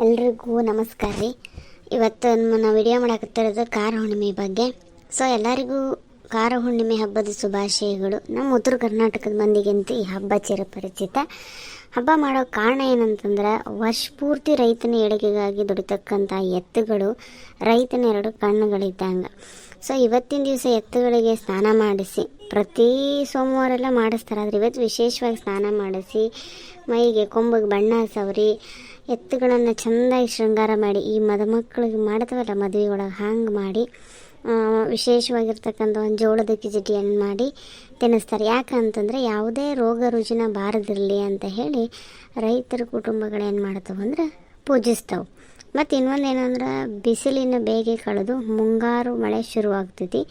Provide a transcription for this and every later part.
ಎಲ್ರಿಗೂ ನಮಸ್ಕಾರ ರೀ. ಇವತ್ತು ನಾವು ವಿಡಿಯೋ ಮಾಡಕತ್ತಿರೋದು ಕಾರ ಹುಣ್ಣಿಮೆ ಬಗ್ಗೆ. ಸೊ ಎಲ್ಲರಿಗೂ ಕಾರ ಹುಣ್ಣಿಮೆ ಹಬ್ಬದ ಶುಭಾಶಯಗಳು. ನಮ್ಮ ಉತ್ತರ ಕರ್ನಾಟಕದ ಮಂದಿಗಂತೂ ಈ ಹಬ್ಬ ಚಿರಪರಿಚಿತ. ಹಬ್ಬ ಮಾಡೋ ಕಾರಣ ಏನಂತಂದ್ರೆ, ವರ್ಷ ಪೂರ್ತಿ ರೈತನ ಏಳಿಗೆಗಾಗಿ ದುಡಿತಕ್ಕಂಥ ಎತ್ತುಗಳು ರೈತನ ಎರಡು ಕಣ್ಣುಗಳಿದ್ದಂಗೆ. ಸೊ ಇವತ್ತಿನ ದಿವಸ ಎತ್ತುಗಳಿಗೆ ಸ್ನಾನ ಮಾಡಿಸಿ, ಪ್ರತಿ ಸೋಮವಾರೆಲ್ಲ ಮಾಡಿಸ್ತಾರೆ, ಆದರೆ ಇವತ್ತು ವಿಶೇಷವಾಗಿ ಸ್ನಾನ ಮಾಡಿಸಿ ಮೈಗೆ ಕೊಂಬಿಗೆ ಬಣ್ಣ ಸವರಿ ಎತ್ತುಗಳನ್ನು ಚೆಂದಾಗಿ ಶೃಂಗಾರ ಮಾಡಿ, ಈ ಮದುಮಕ್ಕಳಿಗೆ ಮಾಡ್ತವಲ್ಲ ಮದುವೆ ಒಳಗೆ ಹಂಗೆ ಮಾಡಿ ವಿಶೇಷವಾಗಿರ್ತಕ್ಕಂಥ ಒಂದು ಜೋಳದ ಕಿಚಡಿಯನ್ನು ಮಾಡಿ ತಿನ್ನಿಸ್ತಾರೆ. ಯಾಕಂತಂದರೆ ಯಾವುದೇ ರೋಗ ರುಜಿನ ಬಾರದಿರಲಿ ಅಂತ ಹೇಳಿ ರೈತರ ಕುಟುಂಬಗಳೇನು ಮಾಡ್ತಾವೆ ಅಂದ್ರೆ ಪೂಜಿಸ್ತವೆ. ಮತ್ತು ಇನ್ನೊಂದು ಏನಂದ್ರೆ, ಬಿಸಿಲಿನ ಬೇಗೆ ಕಳೆದು ಮುಂಗಾರು ಮಳೆ ಶುರುವಾಗ್ತೈತಿ.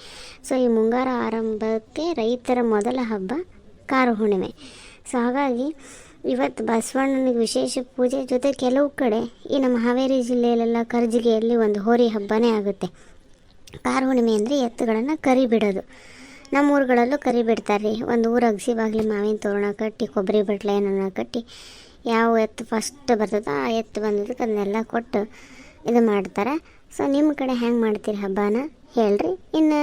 ಸೊ ಈ ಮುಂಗಾರು ಆರಂಭಕ್ಕೆ ರೈತರ ಮೊದಲ ಹಬ್ಬ ಕಾರ ಹುಣ್ಣಿಮೆ. ಸೊ ಹಾಗಾಗಿ ಇವತ್ತು ಬಸವಣ್ಣನಿಗೆ ವಿಶೇಷ ಪೂಜೆ ಜೊತೆ ಕೆಲವು ಕಡೆ ಈ ನಮ್ಮ ಹಾವೇರಿ ಜಿಲ್ಲೆಯಲ್ಲೆಲ್ಲ ಕರ್ಜಿಗೆಯಲ್ಲಿ ಒಂದು ಹೋರಿ ಹಬ್ಬನೇ ಆಗುತ್ತೆ. ಕಾರ ಹುಣ್ಣಿಮೆ ಅಂದರೆ ಎತ್ತುಗಳನ್ನು ಕರಿ ಬಿಡೋದು. ನಮ್ಮ ಊರುಗಳಲ್ಲೂ ಕರಿ ಬಿಡ್ತಾರೆ ರೀ. ಒಂದು ಊರು ಅಗಸಿ ಬಾಗಿಲು ಮಾವಿನ ತೋರಣ ಕಟ್ಟಿ, ಕೊಬ್ಬರಿ ಬಟ್ಲೆ ಏನನ್ನ ಕಟ್ಟಿ, ಯಾವ ಎತ್ತು ಫಸ್ಟ್ ಬರ್ತದೋ ಆ ಎತ್ತು ಬಂದಿದ್ದಕ್ಕೆ ಅದನ್ನೆಲ್ಲ ಕೊಟ್ಟು ಇದು ಮಾಡ್ತಾರೆ. ಸೊ ನಿಮ್ಮ ಕಡೆ ಹೆಂಗೆ ಮಾಡ್ತೀರಿ ಹಬ್ಬನ ಹೇಳ್ರಿ. ಇನ್ನು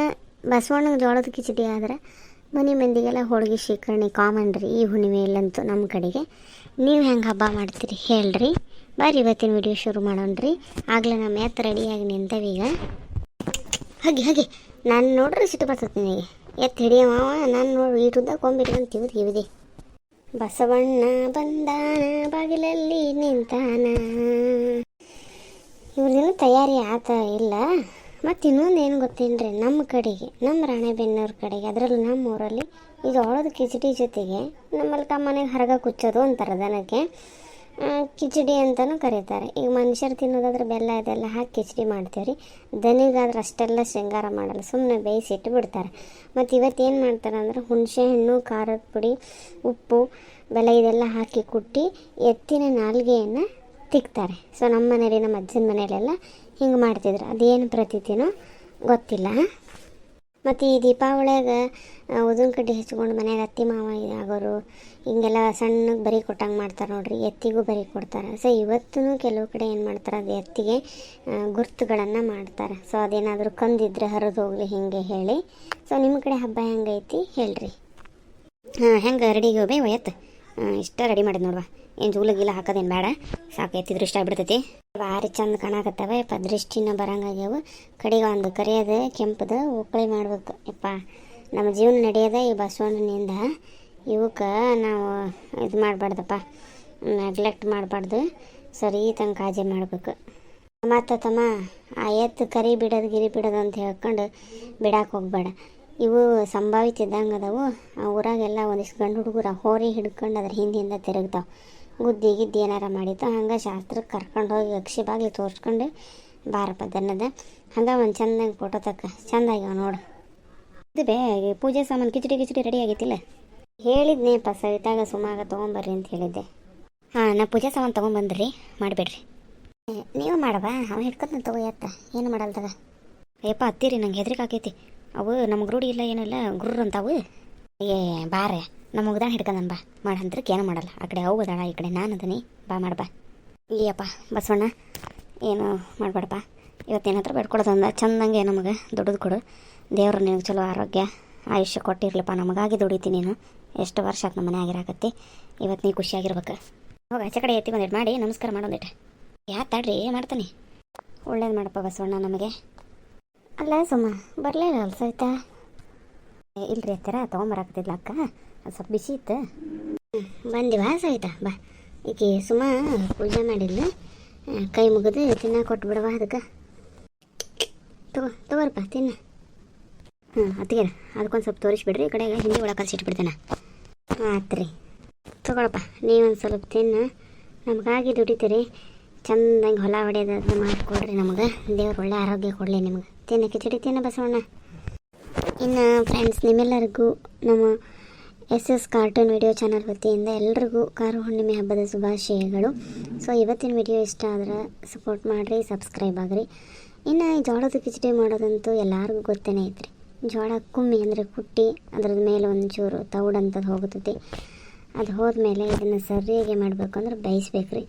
ಬಸವಣ್ಣಗೆ ಜೋಳದ ಕಿಚಡಿ ಆದ್ರೆ ಮನೆ ಮಂದಿಗೆಲ್ಲ ಹೋಳಿಗೆ ಶೇಖರಣೆ ಕಾಮನ್ ರೀ ಈ ಹುಣ್ಣಿಮೆಯಲ್ಲಂತೂ ನಮ್ಮ ಕಡೆಗೆ. ನೀವು ಹೆಂಗೆ ಹಬ್ಬ ಮಾಡ್ತೀರಿ ಹೇಳ್ರಿ. ಬರ್ರಿ ಇವತ್ತಿನ ವಿಡಿಯೋ ಶುರು ಮಾಡೋಣ್ರಿ. ಆಗಲೇ ನಮ್ಮ ಎತ್ತು ರೆಡಿಯಾಗಿ ನಿಂತವೀಗ. ಹಾಗೆ ನಾನು ನೋಡ್ರಿ ಸಿಟ್ಟು ಬರ್ತದೆ ನಿನಗೆ. ಎತ್ತು ಹಿಡಿಯ ಮಾವ, ನಾನು ನೋಡಿ ಈಟುದ್ದ ಕೊಂಬಿಟ್ಕೊಂಡು ತಿವಿದೆ. ಬಸವಣ್ಣ ಬಂದಾನ ಬಾಗಿಲಲ್ಲಿ ನಿಂತಾನ. ಇವ್ರದೇನು ತಯಾರಿ ಆತ ಇಲ್ಲ. ಮತ್ತು ಇನ್ನೊಂದು ಏನು ಗೊತ್ತೇನ್ರಿ, ನಮ್ಮ ಕಡೆಗೆ, ನಮ್ಮ ರಾಣೆಬೆನ್ನೂರ ಕಡೆಗೆ, ಅದರಲ್ಲೂ ನಮ್ಮ ಊರಲ್ಲಿ ಈ ಜೋಳದ ಕಿಚಡಿ ಜೊತೆಗೆ ನಮ್ಮಲ್ಲಿ ಮನೆಗೆ ಹರಗ ಕುಚ್ಚೋದು ಅಂತಾರೆ. ದನಕ್ಕೆ ಕಿಚಡಿ ಅಂತಲೂ ಕರೀತಾರೆ. ಈಗ ಮನುಷ್ಯರು ತಿನ್ನೋದಾದ್ರೆ ಬೆಲ್ಲ ಇದೆಲ್ಲ ಹಾಕಿ ಕಿಚಡಿ ಮಾಡ್ತೀವಿ ರೀ. ದನಿಗಾದ್ರೆ ಅಷ್ಟೆಲ್ಲ ಶೃಂಗಾರ ಮಾಡಲ್ಲ, ಸುಮ್ಮನೆ ಬೇಯಿಸಿಟ್ಟು ಬಿಡ್ತಾರೆ. ಮತ್ತು ಇವತ್ತು ಏನು ಮಾಡ್ತಾರೆ ಅಂದ್ರೆ, ಹುಣಸೆ ಹಣ್ಣು, ಖಾರದ ಪುಡಿ, ಉಪ್ಪು, ಬೆಲ್ಲ ಇದೆಲ್ಲ ಹಾಕಿ ಕುಟ್ಟಿ ಎತ್ತಿನ ನಾಲ್ಗೆಯನ್ನು ತಿಕ್ತಾರೆ. ಸೊ ನಮ್ಮ ಮನೇಲಿ, ನಮ್ಮ ಅಜ್ಜನ ಮನೆಯಲ್ಲೆಲ್ಲ ಹಿಂಗೆ ಮಾಡ್ತಿದ್ರು. ಅದೇನು ಪ್ರತೀತಿನೋ ಗೊತ್ತಿಲ್ಲ. ಮತ್ತು ಈ ದೀಪಾವಳಿಯಾಗ ಉದಿನ ಕಡ್ಡಿ ಹಚ್ಕೊಂಡು ಮನ್ಯಾಗ ಅತ್ತಿ ಮಾವ ಆಗೋರು ಹಿಂಗೆಲ್ಲ ಸಣ್ಣಗೆ ಬರಿ ಕೊಟ್ಟಂಗೆ ಮಾಡ್ತಾರೆ ನೋಡ್ರಿ. ಎತ್ತಿಗೂ ಬರಿ ಕೊಡ್ತಾರೆ. ಸೊ ಇವತ್ತೂ ಕೆಲವು ಕಡೆ ಏನು ಮಾಡ್ತಾರೆ, ಅದು ಎತ್ತಿಗೆ ಗುರ್ತುಗಳನ್ನು ಮಾಡ್ತಾರೆ. ಸೊ ಅದೇನಾದರೂ ಕಂದಿದ್ರೆ ಹರಿದು ಹೋಗಲಿ ಹಿಂಗೆ ಹೇಳಿ. ಸೊ ನಿಮ್ಮ ಕಡೆ ಹಬ್ಬ ಹೆಂಗೈತಿ ಹೇಳ್ರಿ. ಹೆಂಗೆ ರೆಡಿಗೆ ಹೋಗ್ಬೇ ಎತ್ತು ಇಷ್ಟ ರೆಡಿ ಮಾಡಿದ್ ನೋಡುವ. ಏನು ಜೂಲಗಿಲ್ಲ ಹಾಕೋದೇನು ಬೇಡ, ಸಾಕು ಎತ್ತಿದ್ರು ಇಷ್ಟ ಆಗ್ಬಿಡ್ತೈತಿ. ಭಾರಿ ಚಂದ ಕಾಣಕತ್ತವೆ. ದೃಷ್ಟಿನ ಬರಂಗಾಗ್ಯಾವ. ಕಡೆಗೆ ಒಂದು ಕರಿಯೋದು ಕೆಂಪದ ಉಕ್ಕಳಿ ಮಾಡ್ಬೇಕು. ಯಪ್ಪ, ನಮ್ಮ ಜೀವನ ನಡೆಯೋದ ಈ ಬಸವಣ್ಣನಿಂದ. ಇವಕ್ಕೆ ನಾವು ಇದು ಮಾಡಬಾರ್ದಪ್ಪ, ನೆಗ್ಲೆಕ್ಟ್ ಮಾಡಬಾರ್ದು, ಸರಿ ತಂಗ ಕಾಳಜಿ ಮಾಡಬೇಕು. ಮತ್ತು ತಮ್ಮ ಆ ಎತ್ತು ಕರಿ ಬಿಡೋದು ಗಿರಿ ಬಿಡೋದು ಅಂತ ಹೇಳ್ಕೊಂಡು ಬಿಡಕ್ಕೆ ಹೋಗ್ಬೇಡ. ಇವು ಸಂಭಾವಿತ ಇದ್ದಂಗೆ ಅದಾವು. ಆ ಊರಾಗೆಲ್ಲ ಒಂದಿಷ್ಟು ಗಂಡು ಹುಡುಗರು ಹೋರಿ ಹಿಡ್ಕೊಂಡು ಅದ್ರ ಹಿಂದಿಂದ ತಿರುಗ್ತಾವೆ. ಗುದ್ದಿ ಗಿದ್ದಿ ಏನಾರ ಮಾಡಿತ್ತು ಹಂಗೆ ಶಾಸ್ತ್ರಕ್ಕೆ ಕರ್ಕೊಂಡು ಹೋಗಿ ಅಕ್ಷಿ ಬಾಗಿಲು ತೋರಿಸ್ಕೊಂಡು ಬಾರಪ್ಪ ದನ್ನದ ಹಂಗೆ ಒಂದು ಚೆಂದಂಗೆ ಫೋಟೋ ತಕ್ಕ ಚೆಂದಾಗ್ಯಾವ ನೋಡು. ಇದು ಪೂಜೆ ಸಾಮಾನು ಕಿಚಡಿ ರೆಡಿ ಆಗೈತಿಲ್ಲ. ಹೇಳಿದ್ನೇಪ್ಪ ಸವಿತಾಗ ಸುಮಾಗ ತೊಗೊಂಬರ್ರಿ ಅಂತ ಹೇಳಿದ್ದೆ. ಹಾಂ, ನಾ ಪೂಜೆ ಸಾಮಾನು ತೊಗೊಂಬಂದ್ರಿ, ಮಾಡಿಬಿಡ್ರಿ. ನೀವು ಮಾಡವಾ, ಅವ ಹಿಡ್ಕೊತ ತಗೋ ಎತ್ತ, ಏನು ಮಾಡಲ್ದಾಗ. ಅಯ್ಯಪ್ಪ ಹತ್ತೀರಿ, ನಂಗೆ ಹೆದ್ರಿಕೆ ಆಕೈತಿ. ಅವು ನಮ್ಗೆ ರೂಢಿ ಇಲ್ಲ ಏನಿಲ್ಲ, ಗುರ್ರ ಅಂತಾವು. ಬಾರೆ ನಮ್ಮ ಮುಗ್ದಾನ ಹಿಡ್ಕೊಂಡನ್ ಬಾ ಮಾಡಂತ್ರಕ್ಕೆ ಏನೂ ಮಾಡಲ್ಲ. ಆ ಕಡೆ ಹೋಗೋದಾಳ, ಈ ಕಡೆ ನಾನು ಅದನಿ, ಬಾ ಮಾಡಬಾ. ಈಯಪ್ಪ ಬಸವಣ್ಣ ಏನು ಮಾಡಬೇಡಪ್ಪ. ಇವತ್ತೇನ ಹತ್ರ ಬೇಡ್ಕೊಡೋದಂದ ಚಂದಂಗೆ ನಮಗೆ ದುಡ್ದು ಕೊಡು. ದೇವ್ರು ನಿನಗೆ ಚಲೋ ಆರೋಗ್ಯ ಆಯುಷ್ಯ ಕೊಟ್ಟಿರ್ಲಪ್ಪ. ನಮಗಾಗಿ ದುಡಿತೀನಿ ನೀನು. ಎಷ್ಟು ವರ್ಷ ಆಯ್ತು ನಮ್ಮ ಮನೆ ಆಗಿರಾಕತ್ತಿ. ಇವತ್ತು ನೀ ಖುಷಿಯಾಗಿರ್ಬೇಕು. ಹೋಗ ಆಚೆ ಕಡೆ ಎತ್ತಿ ಬಂದಿಟ್ಟು ಮಾಡಿ ನಮಸ್ಕಾರ ಮಾಡೋದಿಟ್ಟು. ಯಾಕೆ ತಡ್ರಿ ಮಾಡ್ತಾನೆ. ಒಳ್ಳೇದು ಮಾಡಪ್ಪ ಬಸವಣ್ಣ ನಮಗೆ. ಅಲ್ಲ ಸುಮ್ಮ ಬರಲಿಲ್ಲ ಅಲ್ಲ ಸವಿತಾ? ಇಲ್ರಿ ಹತ್ತಿರ ತೊಗೊಂಬರಾಕತ್ತಿದ್ಲ ಅಕ್ಕ, ಅದು ಸ್ವಲ್ಪ ಬಿಸಿ ಇತ್ತು. ಬಂದಿವಾ ಸವಿತಾ? ಬಾ, ಈಕೆ ಸುಮ್ಮ ಪೂಜೆ ಮಾಡಿಲ್ಲ, ಕೈ ಮುಗಿದು ತಿನ್ನ ಕೊಟ್ಟು ಬಿಡವಾ. ಅದಕ್ಕೆ ತಗೋರಪ್ಪ ತಿನ್ನ. ಅತ್ತಿಗೆ ಅದಕ್ಕೊಂದು ಸ್ವಲ್ಪ ತೋರಿಸ್ಬಿಡ್ರಿ. ಈ ಕಡೆಗೆ ಹಿಂದಿ ಒಳಗೆ ಕಲಿಸಿಟ್ಬಿಡ್ತೇನೆ. ಆತು ರೀ, ತಗೊಳಪ್ಪ. ನೀವೊಂದು ಸ್ವಲ್ಪ ತಿನ್ನು, ನಮಗಾಗಿ ದುಡಿತೀರಿ. ಚೆಂದಂಗೆ ಹೊಲ ಹೊಡೆಯೋದು ಮಾಡಿಕೊಡ್ರಿ ನಮಗೆ. ದೇವ್ರು ಒಳ್ಳೆ ಆರೋಗ್ಯ ಕೊಡಲಿ ನಿಮ್ಗೆ. ತಿನ್ನ ಕಿಚಡಿ ತಿನ್ನ ಬಸವಣ್ಣ. ಇನ್ನು ಫ್ರೆಂಡ್ಸ್, ನಿಮ್ಮೆಲ್ಲರಿಗೂ ನಮ್ಮ SS ಕಾರ್ಟೂನ್ ವಿಡಿಯೋ ಚಾನಲ್ ವತಿಯಿಂದ ಎಲ್ರಿಗೂ ಕಾರ ಹುಣ್ಣಿಮೆ ಹಬ್ಬದ ಶುಭಾಶಯಗಳು. ಸೊ ಇವತ್ತಿನ ವಿಡಿಯೋ ಇಷ್ಟ ಆದರೆ ಸಪೋರ್ಟ್ ಮಾಡಿರಿ, ಸಬ್ಸ್ಕ್ರೈಬ್ ಆಗಿರಿ. ಇನ್ನು ಈ ಜೋಳದ ಕಿಚಡಿ ಮಾಡೋದಂತೂ ಎಲ್ಲರಿಗೂ ಗೊತ್ತೇ ಐತ್ರಿ. ಜೋಳ ಕುಮ್ಮಿ ಅಂದರೆ ಕುಟ್ಟಿ ಅದ್ರದ್ದು ಮೇಲೆ ಒಂಚೂರು ತೌಡಂಥದ್ದು ಹೋಗುತ್ತದೆ. ಅದು ಹೋದ್ಮೇಲೆ ಇದನ್ನು ಸರಿಯಾಗಿ ಮಾಡಬೇಕು ಅಂದ್ರೆ ಬೇಯಿಸ್ಬೇಕು ರೀ.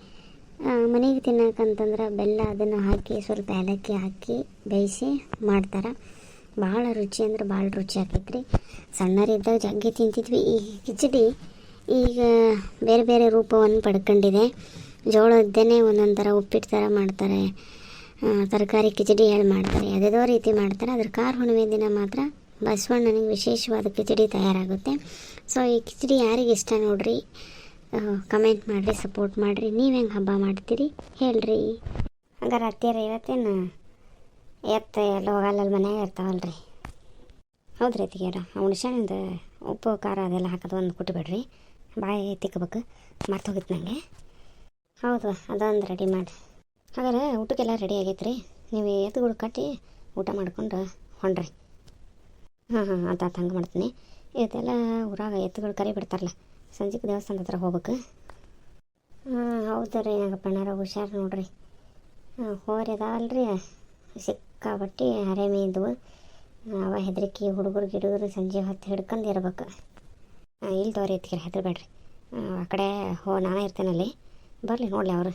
ಮನೆಗೆ ತಿನ್ನಕ್ಕಂತಂದ್ರೆ ಬೆಲ್ಲ ಅದನ್ನು ಹಾಕಿ ಸ್ವಲ್ಪ ಏಲಕ್ಕಿ ಹಾಕಿ ಬೇಯಿಸಿ ಮಾಡ್ತಾರೆ. ಭಾಳ ರುಚಿ ಅಂದ್ರೆ ಭಾಳ ರುಚಿ ಆಕೈತ್ರಿ. ಸಣ್ಣರಿದ್ದಾಗ ಜಗ್ಗಿ ತಿಂತಿದ್ವಿ. ಈ ಕಿಚಡಿ ಈಗ ಬೇರೆ ಬೇರೆ ರೂಪವನ್ನು ಪಡ್ಕೊಂಡಿದೆ. ಜೋಳದ್ದೇನೆ ಒಂದೊಂದು ಥರ ಉಪ್ಪಿಟ್ಟು ಥರ ಮಾಡ್ತಾರೆ, ತರಕಾರಿ ಕಿಚಡಿ ಹೇಳಿ ಮಾಡ್ತಾರೆ, ಯಾವುದೋ ರೀತಿ ಮಾಡ್ತಾರೆ. ಅದ್ರ ಕಾರ ಹುಣ್ಣಿಮೆ ದಿನ ಮಾತ್ರ ಬಸವಣ್ಣನಿಗೆ ವಿಶೇಷವಾದ ಕಿಚಡಿ ತಯಾರಾಗುತ್ತೆ. ಸೊ ಈ ಕಿಚಡಿ ಯಾರಿಗೆ ಇಷ್ಟ ನೋಡ್ರಿ, ಕಮೆಂಟ್ ಮಾಡಿರಿ, ಸಪೋರ್ಟ್ ಮಾಡಿರಿ. ನೀವು ಹೆಂಗೆ ಹಬ್ಬ ಮಾಡ್ತೀರಿ ಹೇಳ್ರಿ. ಹಂಗಾರೆ ಹತ್ತಿರ ಇವತ್ತೇನು ಎಲ್ಲ ಹೋಗಲ್ಲ ಮನ್ಯಾಗ ಇರ್ತಾವಲ್ರಿ. ಹೌದ್ರಿ ಅತ್ತಿಗೆರ ಹುಣ್ಸೆಹಣ್ಣಿಂದ ಉಪ್ಪು ಖಾರ ಅದೆಲ್ಲ ಹಾಕೋದು ಒಂದು ಕುಟ್ಬಿಡ್ರಿ, ಬಾಯಿ ತಿಕ್ಕಬೇಕು, ಮರ್ತು ಹೋಗಿತ್ತು ನನಗೆ. ಹೌದು, ಅದೊಂದು ರೆಡಿ ಮಾಡಿ. ಹಾಗಾದ್ರೆ ಊಟಕ್ಕೆಲ್ಲ ರೆಡಿ ಆಗೈತೆ ರೀ. ನೀವು ಎತ್ತುಗಳು ಕಟ್ಟಿ ಊಟ ಮಾಡ್ಕೊಂಡು ಹೊಂಡ್ರಿ. ಹಾಂ ಅದು ಹಂಗೆ ಮಾಡ್ತೀನಿ. ಇವತ್ತೆಲ್ಲ ಊರಾಗ ಎತ್ತುಗಳು ಕರಿ ಬಿಡ್ತಾರಲ್ಲ, ಸಂಜೆಗೆ ದೇವಸ್ಥಾನದ ಹತ್ರ ಹೋಗ್ಬೇಕು. ಹೌದು ರೀ ನಾಗಪ್ಪಣ್ಣಾರ, ಹುಷಾರು ನೋಡ್ರಿ. ಹೋರಿ ಅದಾವಲ್ರಿ, ಸಿಕ್ಕಾಬಟ್ಟಿ ಹರೆಮೆ ಇದ್ವು. ಅವ ಹೆದರಿಕೆ ಹುಡುಗರು ಗಿಡುಗರು ಸಂಜೆ ಹೊತ್ತು ಹಿಡ್ಕೊಂಡು ಇರ್ಬೇಕು. ಇಲ್ಲಿ ತೋರಿ ಎತ್ತಿಗೆ ಹೆದರ್ಬೇಡ್ರಿ. ಆ ಕಡೆ ನಾನೇ ಇರ್ತೇನಲ್ಲಿ, ಬರಲಿ ನೋಡಲಿ ಅವರು.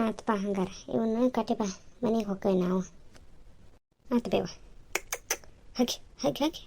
ಆತಪ್ಪ ಹಂಗಾರೆ ಇವನ್ನ ಕಟ್ಟಿಪ್ಪ, ಮನೆಗೆ ಹೋಗ್ತೇವೆ ನಾವು. ಆತು ಬೇವ ಹಾಕಿ ಹಾಕಿ ಹಾಕಿ